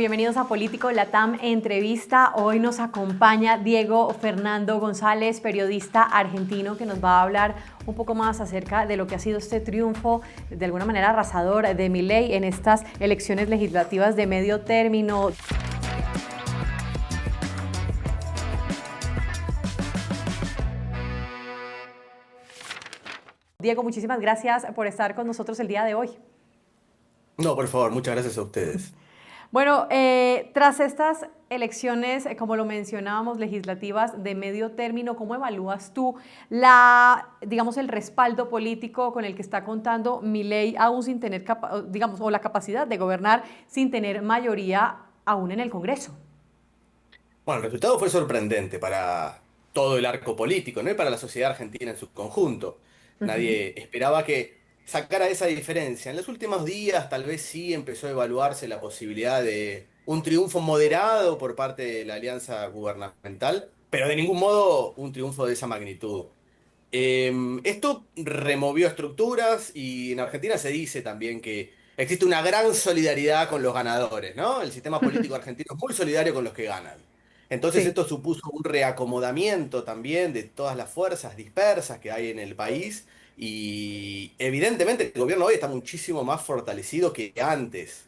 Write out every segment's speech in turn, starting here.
bienvenidos a Político Latam Entrevista. Hoy nos acompaña Diego Fernando González, periodista argentino, que nos va a hablar un poco más acerca de lo que ha sido este triunfo, de alguna manera arrasador, de Milei en estas elecciones legislativas de medio término. Diego, muchísimas gracias por estar con nosotros el día de hoy. No, por favor, muchas gracias a ustedes. Bueno, tras estas elecciones, como lo mencionábamos, legislativas de medio término, ¿cómo evalúas tú digamos, el respaldo político con el que está contando Milei, aún sin tener, digamos, o la capacidad de gobernar sin tener mayoría aún en el Congreso? Bueno, el resultado fue sorprendente para todo el arco político, ¿no? Y para la sociedad argentina en su conjunto. Ujú. Nadie esperaba que sacara esa diferencia. En los últimos días tal vez sí empezó a evaluarse la posibilidad de un triunfo moderado por parte de la alianza gubernamental, pero de ningún modo un triunfo de esa magnitud. Esto removió estructuras y en Argentina se dice también que existe una gran solidaridad con los ganadores, ¿no? El sistema político argentino es muy solidario con los que ganan. Entonces Sí. esto supuso un reacomodamiento también de todas las fuerzas dispersas que hay en el país y evidentemente el gobierno hoy está muchísimo más fortalecido que antes.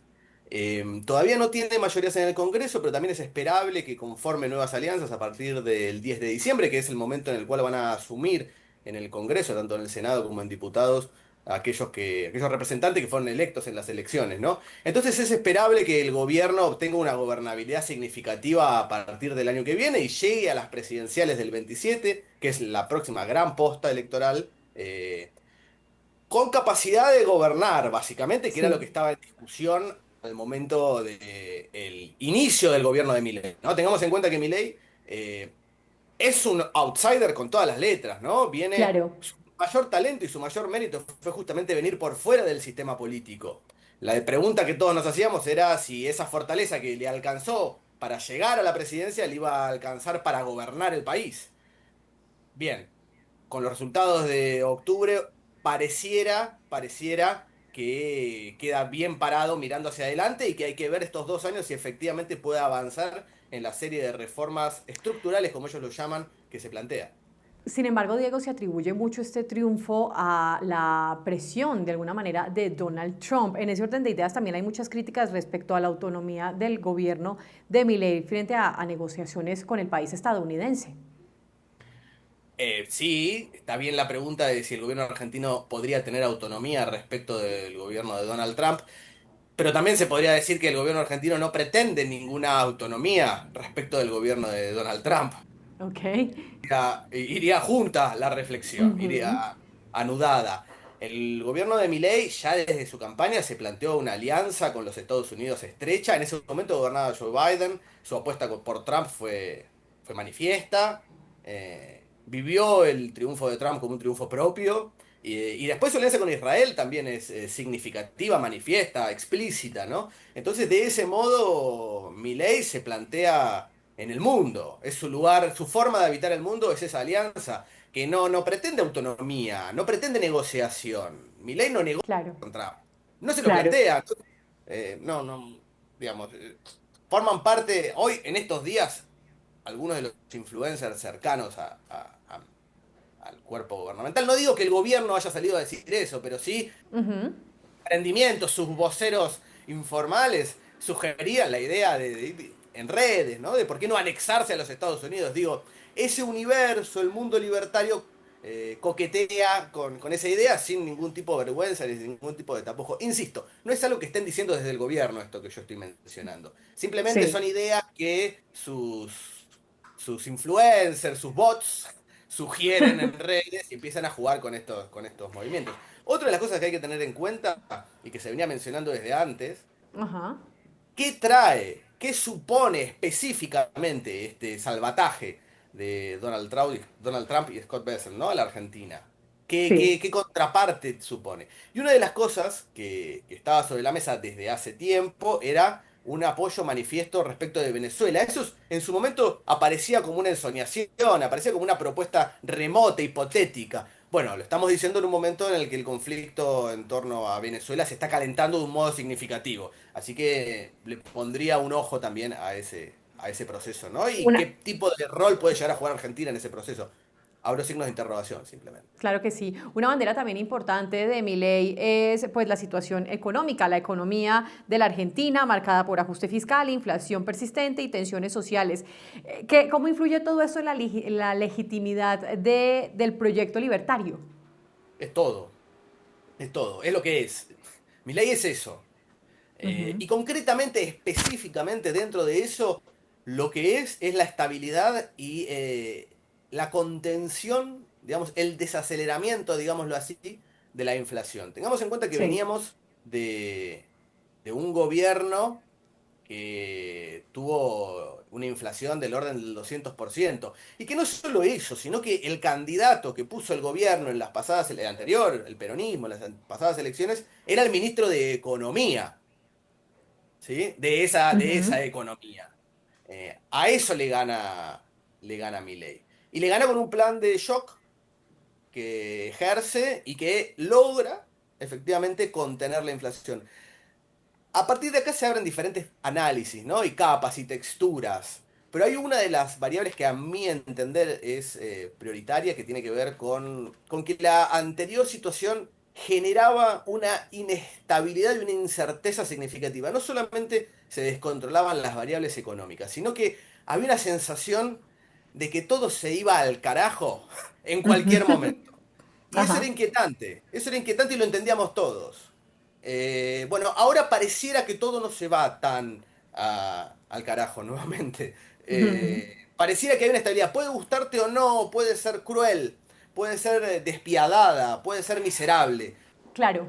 Todavía no tiene mayorías en el Congreso, pero también es esperable que conforme nuevas alianzas a partir del 10 de diciembre, que es el momento en el cual van a asumir en el Congreso, tanto en el Senado como en diputados, aquellos representantes que fueron electos en las elecciones, ¿no? Entonces es esperable que el gobierno obtenga una gobernabilidad significativa a partir del año que viene y llegue a las presidenciales del 27, que es la próxima gran posta electoral, con capacidad de gobernar, básicamente, que era lo que Sí. estaba en discusión al momento del inicio del gobierno de Milei, ¿no? Tengamos en cuenta que Milei es un outsider con todas las letras, ¿no? Claro. Su mayor talento y su mayor mérito fue justamente venir por fuera del sistema político. La pregunta que todos nos hacíamos era si esa fortaleza que le alcanzó para llegar a la presidencia le iba a alcanzar para gobernar el país. Bien, con los resultados de octubre pareciera que queda bien parado mirando hacia adelante y que hay que ver estos 2 años si efectivamente puede avanzar en la serie de reformas estructurales, como ellos lo llaman, que se plantea. Sin embargo, Diego, se atribuye mucho este triunfo a la presión, de alguna manera, de Donald Trump. En ese orden de ideas también hay muchas críticas respecto a la autonomía del gobierno de Milei frente a negociaciones con el país estadounidense. Sí, está bien la pregunta de si el gobierno argentino podría tener autonomía respecto del gobierno de Donald Trump, pero también se podría decir que el gobierno argentino no pretende ninguna autonomía respecto del gobierno de Donald Trump. Ok. Iría junta la reflexión, Ujú. iría anudada. El gobierno de Milei ya desde su campaña se planteó una alianza con los Estados Unidos estrecha. En ese momento gobernaba Joe Biden, su apuesta por Trump fue manifiesta. Vivió el triunfo de Trump como un triunfo propio. Y después su alianza con Israel también es significativa, manifiesta, explícita, ¿no? Entonces, de ese modo, Milei se plantea en el mundo. Es su lugar, su forma de habitar el mundo es esa alianza que no pretende autonomía, no pretende negociación. Milei no negocia Claro, con Trump. No se lo claro. plantea. No, digamos, forman parte, hoy, en estos días, algunos de los influencers cercanos al cuerpo gubernamental. No digo que el gobierno haya salido a decir eso, pero sí Ujú. emprendimientos, sus voceros informales sugerían la idea en redes, ¿no? De por qué no anexarse a los Estados Unidos. Digo, ese universo, el mundo libertario, coquetea con esa idea sin ningún tipo de vergüenza ni sin ningún tipo de tapujo. Insisto, no es algo que estén diciendo desde el gobierno esto que yo estoy mencionando. Simplemente son Sí. ideas que sus influencers, sus bots, sugieren en redes y empiezan a jugar con estos movimientos. Otra de las cosas que hay que tener en cuenta y que se venía mencionando desde antes, Ajá. ¿qué trae, qué supone específicamente este salvataje de Donald Trump y Scott Bessent, ¿no? A la Argentina? ¿Qué, Sí. qué, qué contraparte supone? Y una de las cosas que estaba sobre la mesa desde hace tiempo era un apoyo manifiesto respecto de Venezuela. En su momento aparecía como una ensoñación, aparecía como una propuesta remota, hipotética. Bueno, lo estamos diciendo en un momento en el que el conflicto en torno a Venezuela se está calentando de un modo significativo. Así que le pondría un ojo también a ese proceso, ¿no? Y qué Una, tipo de rol puede llegar a jugar Argentina en ese proceso. Abro signos de interrogación, simplemente. Claro que sí. Una bandera también importante de Milei es pues la situación económica, la economía de la Argentina marcada por ajuste fiscal, inflación persistente y tensiones sociales. ¿Cómo influye todo esto en la legitimidad del proyecto libertario? Es todo, es todo, es lo que es. Mi ley es eso. Ujú. Y concretamente, específicamente dentro de eso, lo que es la estabilidad y la contención, digamos, el desaceleramiento, digámoslo así, de la inflación. Tengamos en cuenta que Sí. veníamos de un gobierno que tuvo una inflación del orden del 200%. Y que no solo eso, sino que el candidato que puso el gobierno en las pasadas, el anterior, el peronismo, en las pasadas elecciones, era el ministro de Economía. ¿Sí? De Ujú. esa economía. A eso le gana Milei. Y le gana con un plan de shock que ejerce y que logra efectivamente contener la inflación. A partir de acá se abren diferentes análisis, ¿no? Y capas y texturas. Pero hay una de las variables que a mi entender es prioritaria, que tiene que ver con que la anterior situación generaba una inestabilidad y una incerteza significativa. No solamente se descontrolaban las variables económicas, sino que había una sensación de que todo se iba al carajo en cualquier momento. Y Ajá. eso era inquietante y lo entendíamos todos. Bueno, ahora pareciera que todo no se va tan al carajo nuevamente. Ujú. Pareciera que hay una estabilidad. Puede gustarte o no, puede ser cruel, puede ser despiadada, puede ser miserable. Claro.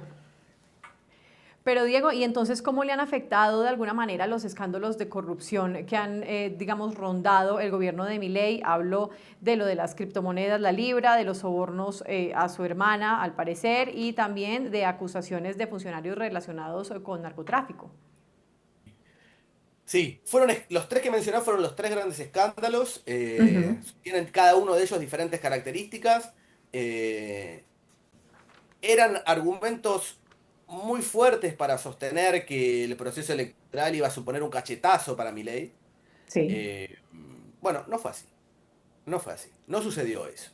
Pero Diego, ¿y entonces cómo le han afectado de alguna manera los escándalos de corrupción que han, digamos, rondado el gobierno de Milei? Hablo de lo de las criptomonedas, la libra, de los sobornos a su hermana, al parecer, y también de acusaciones de funcionarios relacionados con narcotráfico. Sí, los tres que mencioné fueron los tres grandes escándalos. Ujú. Tienen cada uno de ellos diferentes características. Eh, Eran argumentos muy fuertes para sostener que el proceso electoral iba a suponer un cachetazo para Milei. Sí. Eh, bueno, no fue así. No fue así. No sucedió eso.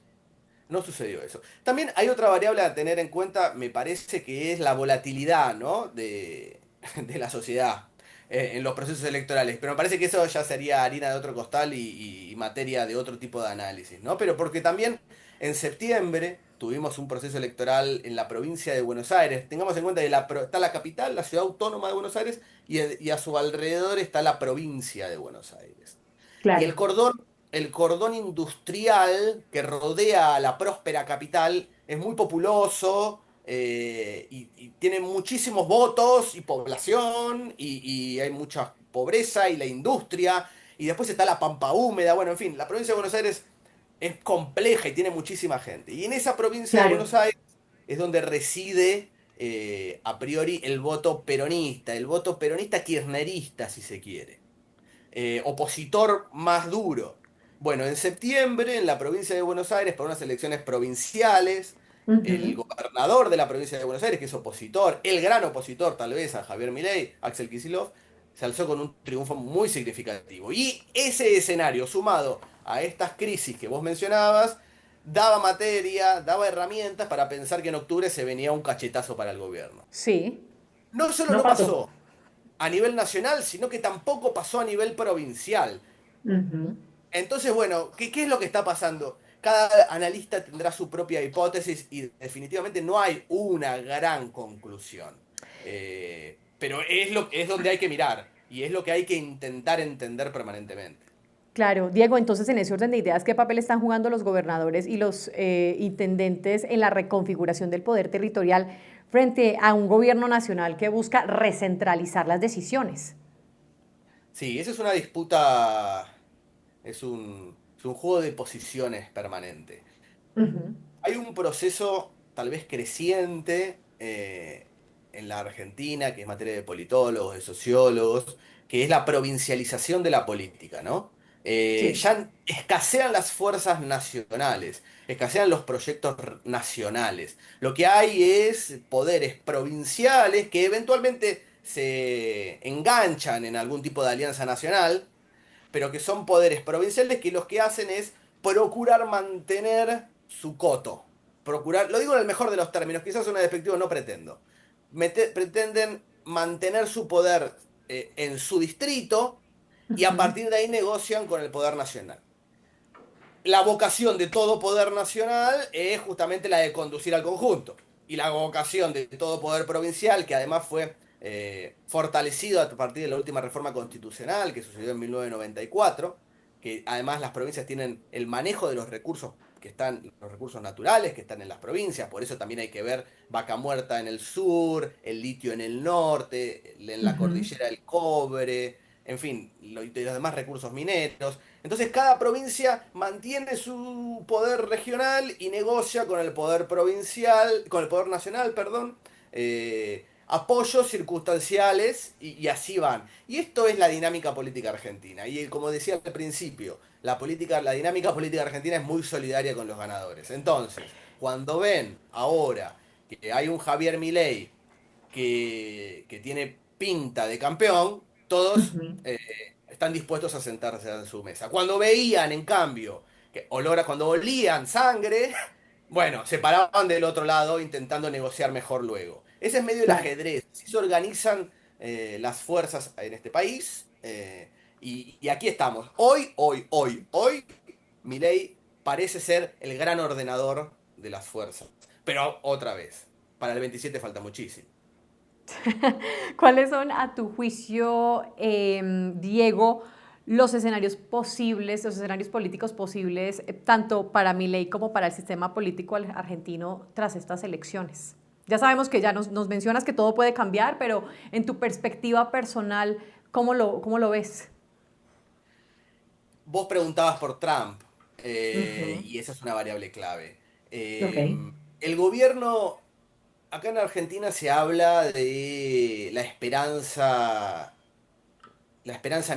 No sucedió eso. También hay otra variable a tener en cuenta, me parece que es la volatilidad, ¿no? De la sociedad en los procesos electorales. Pero me parece que eso ya sería harina de otro costal y materia de otro tipo de análisis, ¿no? Pero porque también en septiembre tuvimos un proceso electoral en la provincia de Buenos Aires. Tengamos en cuenta que está la capital, la ciudad autónoma de Buenos Aires, y a su alrededor está la provincia de Buenos Aires. Y Claro. el cordón industrial que rodea a la próspera capital es muy populoso y tiene muchísimos votos y población y hay mucha pobreza y la industria. Y después está la pampa húmeda. Bueno, en fin, la provincia de Buenos Aires es compleja y tiene muchísima gente. Y en esa provincia de Claro. Buenos Aires es donde reside a priori el voto peronista kirchnerista, si se quiere, opositor más duro. Bueno, en septiembre, en la provincia de Buenos Aires, por unas elecciones provinciales, el Ujú. gobernador de la provincia de Buenos Aires, que es opositor, el gran opositor tal vez a Javier Milei, Axel Kicillof, se alzó con un triunfo muy significativo. Y ese escenario, sumado a estas crisis que vos mencionabas, daba materia, daba herramientas para pensar que en octubre se venía un cachetazo para el gobierno. Sí. No solo No no pasó. pasó a nivel nacional, sino que tampoco pasó a nivel provincial. Ujú. Entonces, bueno, ¿qué es lo que está pasando? Cada analista tendrá su propia hipótesis y definitivamente no hay una gran conclusión. Pero es donde hay que mirar y es lo que hay que intentar entender permanentemente. Claro, Diego, entonces en ese orden de ideas, ¿qué papel están jugando los gobernadores y los intendentes en la reconfiguración del poder territorial frente a un gobierno nacional que busca recentralizar las decisiones? Sí, esa es una disputa, es un juego de posiciones permanente. Ujú. Hay un proceso tal vez creciente en la Argentina, que es materia de politólogos, de sociólogos, que es la provincialización de la política, ¿no? Sí. Ya escasean las fuerzas nacionales, escasean los proyectos nacionales. Lo que hay es poderes provinciales que eventualmente se enganchan en algún tipo de alianza nacional, pero que son poderes provinciales que los que hacen es procurar mantener su coto. Procurar, lo digo en el mejor de los términos, quizás suena despectivo, no pretendo. Pretenden mantener su poder en su distrito y a Ujú. partir de ahí negocian con el poder nacional. La vocación de todo poder nacional es justamente la de conducir al conjunto. Y la vocación de todo poder provincial, que además fue fortalecido a partir de la última reforma constitucional que sucedió en 1994, que además las provincias tienen el manejo de los recursos que están, los recursos naturales que están en las provincias, por eso también hay que ver Vaca Muerta en el sur, el litio en el norte, en la Ujú. cordillera el cobre, en fin, y los demás recursos mineros. Entonces cada provincia mantiene su poder regional y negocia con el poder provincial, con el poder nacional, perdón, apoyos circunstanciales y así van. Y esto es la dinámica política argentina. Y como decía al principio, la dinámica política argentina es muy solidaria con los ganadores. Entonces, cuando ven ahora que hay un Javier Milei que tiene pinta de campeón, todos Ujú. están dispuestos a sentarse en su mesa. Cuando veían, en cambio, cuando olían sangre, bueno, se paraban del otro lado intentando negociar mejor luego. Ese es medio el Claro. ajedrez. Así se organizan las fuerzas en este país. Y aquí estamos. Hoy, Milei parece ser el gran ordenador de las fuerzas. Pero otra vez, para el 27 falta muchísimo. ¿Cuáles son, a tu juicio, Diego, los escenarios posibles, los escenarios políticos posibles, tanto para Milei como para el sistema político argentino tras estas elecciones? Ya sabemos que ya nos mencionas que todo puede cambiar, pero en tu perspectiva personal, cómo lo ves? Vos preguntabas por Trump, Ujú. y esa es una variable clave. Ok. Eh, el gobierno, acá en Argentina se habla de la esperanza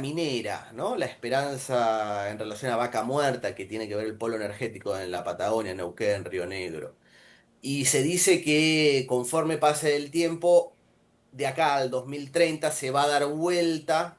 minera, ¿no? La esperanza en relación a Vaca Muerta, que tiene que ver el polo energético en la Patagonia, en Neuquén, Río Negro. Y se dice que conforme pase el tiempo, de acá al 2030 se va a dar vuelta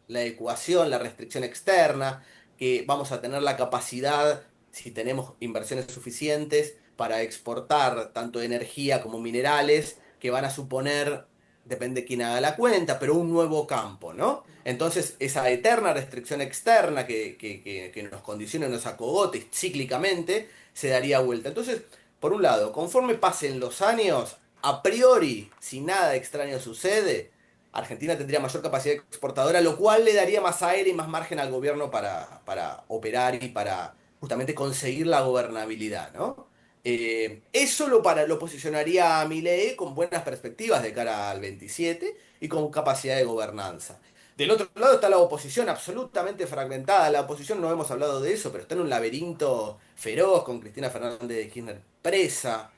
la ecuación, la restricción externa, que vamos a tener la capacidad, si tenemos inversiones suficientes, para exportar tanto energía como minerales, que van a suponer, depende de quién haga la cuenta, pero un nuevo campo, ¿no? Entonces, esa eterna restricción externa que nos condiciona, nos acogote cíclicamente, se daría vuelta. Entonces, por un lado, conforme pasen los años, a priori, si nada extraño sucede, Argentina tendría mayor capacidad exportadora, lo cual le daría más aire y más margen al gobierno para operar y para justamente conseguir la gobernabilidad, ¿no? Eso lo posicionaría a Milei con buenas perspectivas de cara al 27 y con capacidad de gobernanza. Del otro lado está la oposición absolutamente fragmentada. La oposición, no hemos hablado de eso, pero está en un laberinto feroz con Cristina Fernández de Kirchner presa,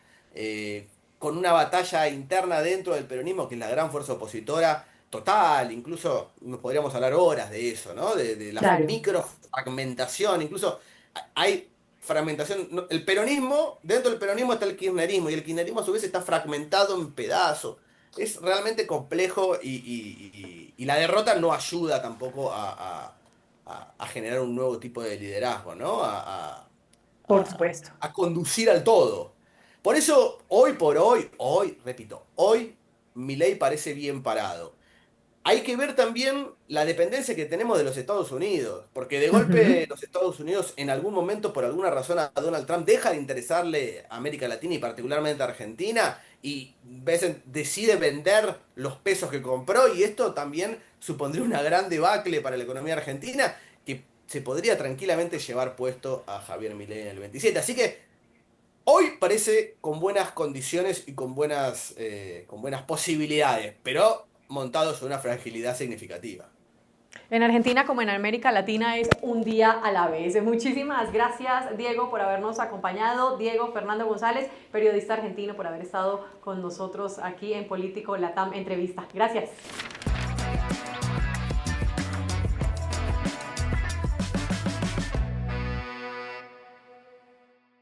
con una batalla interna dentro del peronismo, que es la gran fuerza opositora total. Incluso nos podríamos hablar horas de eso, ¿no? De la Claro. microfragmentación, incluso hay fragmentación. El peronismo, dentro del peronismo está el kirchnerismo, y el kirchnerismo a su vez está fragmentado en pedazos. Es realmente complejo y la derrota no ayuda tampoco a generar un nuevo tipo de liderazgo, ¿no? Por supuesto. A conducir al todo. Por eso, hoy por hoy, repito, hoy Milei parece bien parado. Hay que ver también la dependencia que tenemos de los Estados Unidos, porque de Ujú. golpe los Estados Unidos en algún momento, por alguna razón, a Donald Trump deja de interesarle a América Latina y particularmente a Argentina, y decide vender los pesos que compró, y esto también supondría una gran debacle para la economía argentina, que se podría tranquilamente llevar puesto a Javier Milei en el 27. Así que hoy parece con buenas condiciones y con buenas posibilidades, pero montado sobre una fragilidad significativa. En Argentina como en América Latina es un día a la vez. Muchísimas gracias, Diego, por habernos acompañado. Diego Fernando González, periodista argentino, por haber estado con nosotros aquí en Político Latam Entrevista. Gracias.